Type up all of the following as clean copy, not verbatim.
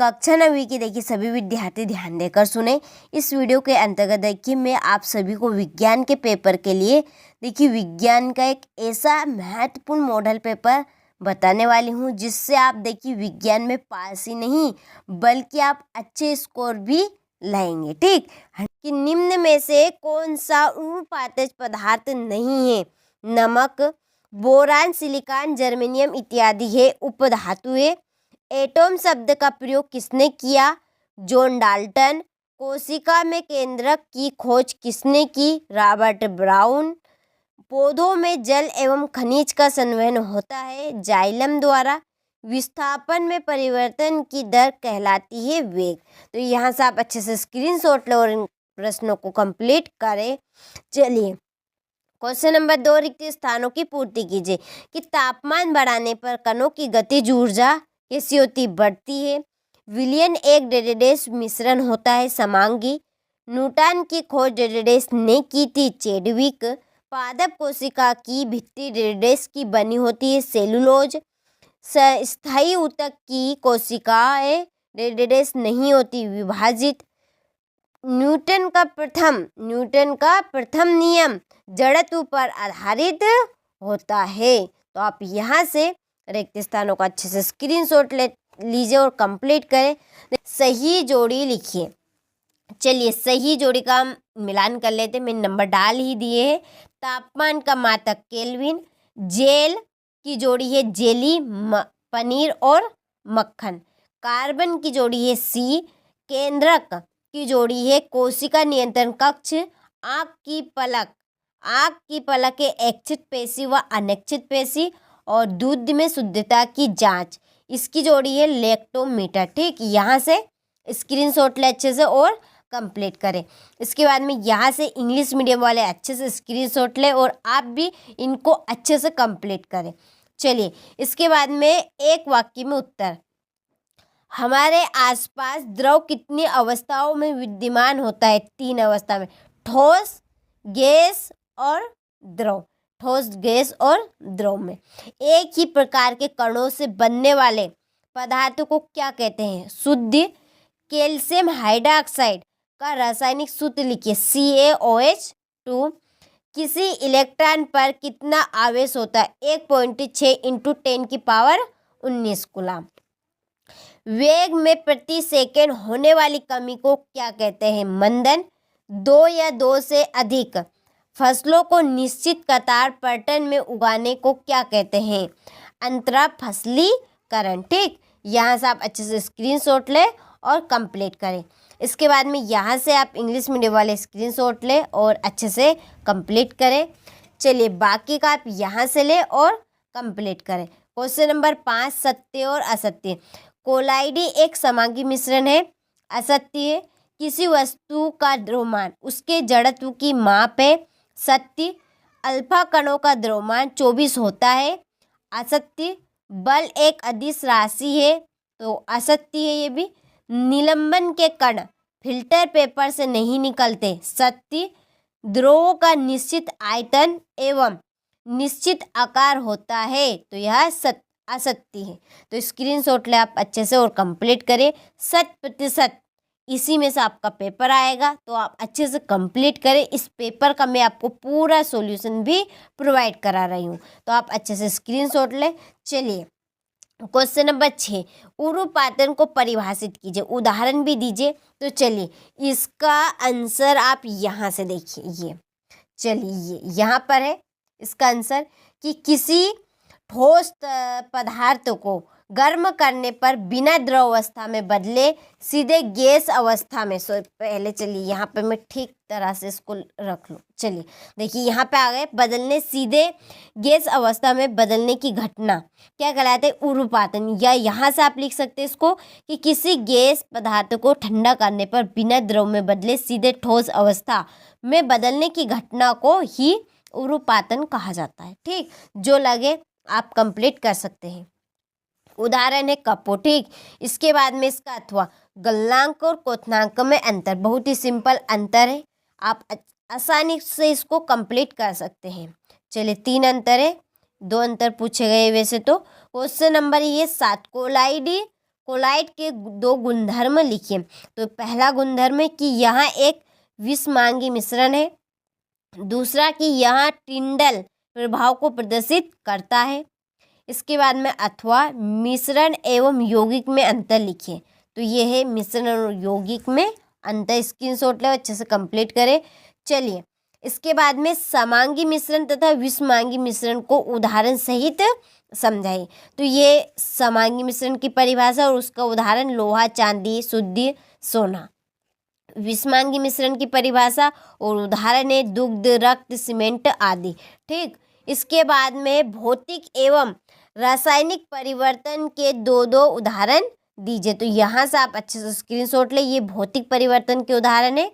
कक्षा 9वीं की देखिए सभी विद्यार्थी ध्यान देकर सुने। इस वीडियो के अंतर्गत देखिए मैं आप सभी को विज्ञान के पेपर के लिए देखिए विज्ञान का एक ऐसा महत्वपूर्ण मॉडल पेपर बताने वाली हूँ जिससे आप देखिए विज्ञान में पास ही नहीं बल्कि आप अच्छे स्कोर भी लाएंगे। ठीक कि निम्न में से कौन सा उपादेय पदार्थ नहीं है? नमक, बोरान, सिलिकॉन, जर्मेनियम इत्यादि है उपधातु है। एटॉम शब्द का प्रयोग किसने किया? John Dalton. कोशिका में केंद्रक की खोज किसने की? Robert brown. पौधों में जल एवं खनिज का संवहन होता है जाइलम द्वारा। विस्थापन में परिवर्तन की दर कहलाती है वेग। तो यहाँ से आप अच्छे से स्क्रीनशॉट लो और इन प्रश्नों को कंप्लीट करें। चलिए क्वेश्चन नंबर 2, रिक्त स्थानों की पूर्ति कीजिए कि तापमान बढ़ाने पर कणों की गतिज ऊर्जा कैसी होती? बढ़ती है। विलयन एक डेडेडेस मिश्रण होता है समांगी। न्यूटन की खोज डेडेडेस ने की थी चेडविक। पादप कोशिका की भित्ति डेडेडेस की बनी होती है सेलुलोज। स्थायी ऊतक की कोशिकाएं डेडेडेस नहीं होती विभाजित। न्यूटन का प्रथम नियम जड़त्व पर आधारित होता है। तो आप यहाँ से रिक्त स्थानों का अच्छे से स्क्रीनशॉट ले लीजिए और कंप्लीट करें। सही जोड़ी लिखिए। चलिए सही जोड़ी का मिलान कर लेते हैं। मैंने नंबर डाल ही दिए हैं। तापमान का मात्रक केल्विन। जेल की जोड़ी है जेली, पनीर और मक्खन। कार्बन की जोड़ी है सी। केंद्रक की जोड़ी है कोशिका नियंत्रण कक्ष। आँख की पलक है ऐच्छिक पेशी व अनैच्छिक पेशी। और दूध में शुद्धता की जांच, इसकी जोड़ी है लैक्टोमीटर। ठीक, यहाँ से स्क्रीनशॉट ले अच्छे से और कंप्लीट करें। इसके बाद में यहाँ से इंग्लिश मीडियम वाले अच्छे से स्क्रीनशॉट ले और आप भी इनको अच्छे से कंप्लीट करें। चलिए इसके बाद में एक वाक्य में उत्तर। हमारे आसपास द्रव कितनी अवस्थाओं में विद्यमान होता है? 3 अवस्था में, ठोस, गैस और द्रव। ठोस, गैस और द्रव में। एक ही प्रकार के कणों से बनने वाले पदार्थों को क्या कहते हैं? शुद्ध। कैल्शियम हाइड्रोक्साइड का रासायनिक सूत्र लिखिए CaOH2। किसी इलेक्ट्रॉन पर कितना आवेश होता है? 1.6 × 10⁻19 कूलम। वेग में प्रति सेकंड होने वाली कमी को क्या कहते हैं? मंदन। 2 या 2 से अधिक फसलों को निश्चित कतार पैटर्न में उगाने को क्या कहते हैं? अंतरा फसलीकरण। ठीक, यहाँ से आप अच्छे से स्क्रीनशॉट ले और कंप्लीट करें। इसके बाद में यहाँ से आप इंग्लिश मीडियम वाले स्क्रीनशॉट ले और अच्छे से कंप्लीट करें। चलिए बाकी का आप यहाँ से ले और कंप्लीट करें। क्वेश्चन नंबर 5, सत्य और असत्य। कोलाइडी एक समांगी मिश्रण है, असत्य है। किसी वस्तु का द्रव्यमान उसके जड़त्व की माप है, सत्य। अल्फा कणों का द्रव्यमान 24 होता है, असत्य। बल एक अदिश राशि है, तो असत्य है ये भी। निलंबन के कण फिल्टर पेपर से नहीं निकलते, सत्य। द्रवों का निश्चित आयतन एवं निश्चित आकार होता है, तो यह असत्य है। तो स्क्रीनशॉट ले आप अच्छे से और कंप्लीट करें। 100% इसी में से आपका पेपर आएगा, तो आप अच्छे से कंप्लीट करें। इस पेपर का मैं आपको पूरा सॉल्यूशन भी प्रोवाइड करा रही हूँ, तो आप अच्छे से स्क्रीनशॉट ले। चलिए क्वेश्चन नंबर 6, उरुपातन को परिभाषित कीजिए, उदाहरण भी दीजिए। तो चलिए इसका आंसर आप यहाँ से देखिए। ये चलिए ये यहाँ पर है इसका आंसर कि किसी ठोस पदार्थ को गर्म करने पर बिना द्रव अवस्था में बदले सीधे गैस अवस्था में। पहले चलिए यहाँ पे मैं ठीक तरह से इसको रख लूँ। चलिए देखिए यहाँ पे आ गए बदलने, सीधे गैस अवस्था में बदलने की घटना क्या कहलाते हैं? उरुपातन। या यहाँ से आप लिख सकते हैं इसको कि किसी गैस पदार्थ को ठंडा करने पर बिना द्रव में बदले सीधे ठोस अवस्था में बदलने की घटना को ही उरुपातन कहा जाता है। ठीक, जो लगे आप कंप्लीट कर सकते हैं। उदाहरण है कपो। ठीक, इसके बाद में इसका अथवा गलनांक और क्वथनांक में अंतर, बहुत ही सिंपल अंतर है, आप आसानी से इसको कंप्लीट कर सकते हैं। चलिए 3 अंतर है, 2 अंतर पूछे गए वैसे तो। क्वेश्चन नंबर ये 7, कोलाइड के दो गुणधर्म लिखिए। तो पहला गुणधर्म है कि यहाँ एक विषमांगी मिश्रण है, दूसरा कि यहाँ टिंडल प्रभाव को प्रदर्शित करता है। इसके बाद में अथवा मिश्रण एवं यौगिक में अंतर लिखिए। तो ये है मिश्रण और यौगिक में अंतर। स्क्रीनशॉट ले अच्छे से कंप्लीट करें। चलिए इसके बाद में समांगी मिश्रण तथा विषमांगी मिश्रण को उदाहरण सहित समझाइए। तो ये समांगी मिश्रण की परिभाषा और उसका उदाहरण लोहा, चांदी, शुद्ध सोना। विषमांगी मिश्रण की परिभाषा और उदाहरण है दुग्ध, रक्त, सीमेंट आदि। ठीक, इसके बाद में भौतिक एवं रासायनिक परिवर्तन के दो उदाहरण दीजिए। तो यहाँ से आप अच्छे से स्क्रीनशॉट ले, ये भौतिक परिवर्तन के उदाहरण है।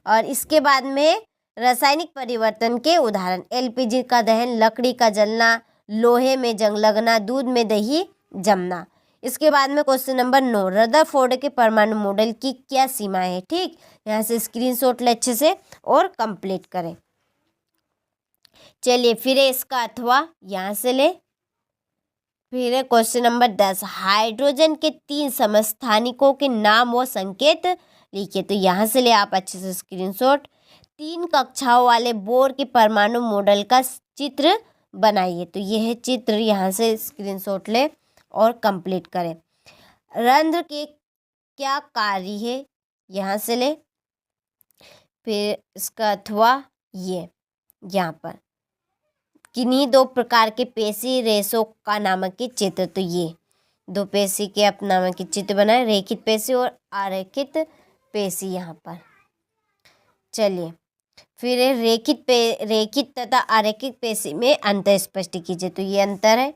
और इसके बाद में रासायनिक परिवर्तन के उदाहरण एलपीजी का दहन, लकड़ी का जलना, लोहे में जंग लगना, दूध में दही जमना। इसके बाद में क्वेश्चन नंबर 9, रदरफोर्ड के परमाणु मॉडल की क्या सीमाएं है। ठीक, यहाँ से स्क्रीनशॉट ले अच्छे से और कंप्लीट करें। चलिए फिर है इसका अथवा, यहाँ से ले। फिर है क्वेश्चन नंबर 10, हाइड्रोजन के 3 समस्थानिकों के नाम व संकेत लिखिए। तो यहाँ से ले आप अच्छे से स्क्रीनशॉट। 3 कक्षाओं वाले बोर के परमाणु मॉडल का चित्र बनाइए। तो ये है चित्र, यहाँ से स्क्रीनशॉट ले और कंप्लीट करें। रंध्र के क्या कार्य है, यहाँ से ले। फिर इसका अथवा ये यहाँ पर किन्हीं 2 प्रकार के पेशी रेशों का नामक के चित्र। तो ये 2 पेशी के आप नामक के चित्र बनाए, रेखित पेशी और अरेखित पेशी यहाँ पर। चलिए फिर रेखित तथा अरेखित पेशी में अंतर स्पष्ट कीजिए। तो ये अंतर है।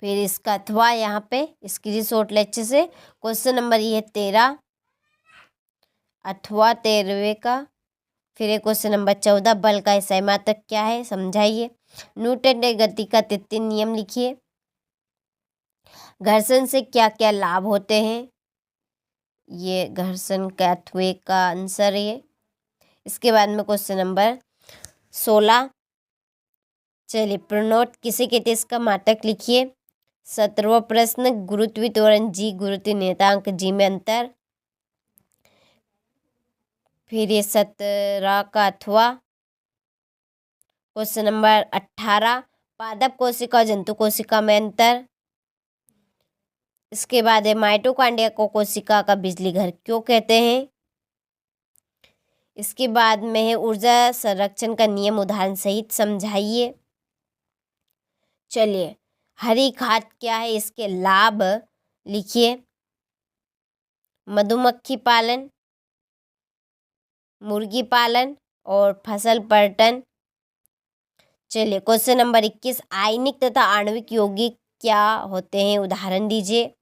फिर इसका अथवा यहाँ पे स्क्रीनशॉट ले अच्छे से। क्वेश्चन नंबर ये 13, अथवा 13वें का। फिर एक क्वेश्चन नंबर 14, बल का एसआई मात्रक क्या है, समझाइए। न्यूटन के गति का तृतीय नियम लिखिए। घर्षण से क्या क्या लाभ होते हैं, ये घर्षण का अथवे का आंसर है। इसके बाद में क्वेश्चन नंबर 16, चलिए प्रणोट किसे कहते हैं, इसका मात्रक लिखिए। 17वां प्रश्न, गुरुत्व त्वरण जी, गुरुत्व नियतांक जी में अंतर। फिर ये 17 का अथवा। क्वेश्चन नंबर 18, पादप कोशिका और जंतु कोशिका में अंतर। इसके बाद है माइटोकॉन्ड्रिया को कोशिका का बिजली घर क्यों कहते हैं। इसके बाद में है ऊर्जा संरक्षण का नियम उदाहरण सहित समझाइए। चलिए हरी खाद क्या है, इसके लाभ लिखिए। मधुमक्खी पालन, मुर्गी पालन और फसल पर्यटन। चलिए क्वेश्चन नंबर 21, आयनिक तथा आणविक यौगिक क्या होते हैं, उदाहरण दीजिए।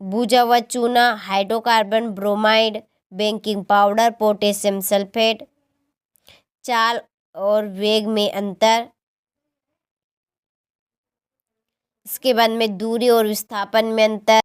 भुजा व चूना, hydrocarbon, bromide, baking powder, potassium sulphate. चाल और वेग में अंतर। इसके बाद में दूरी और विस्थापन में अंतर।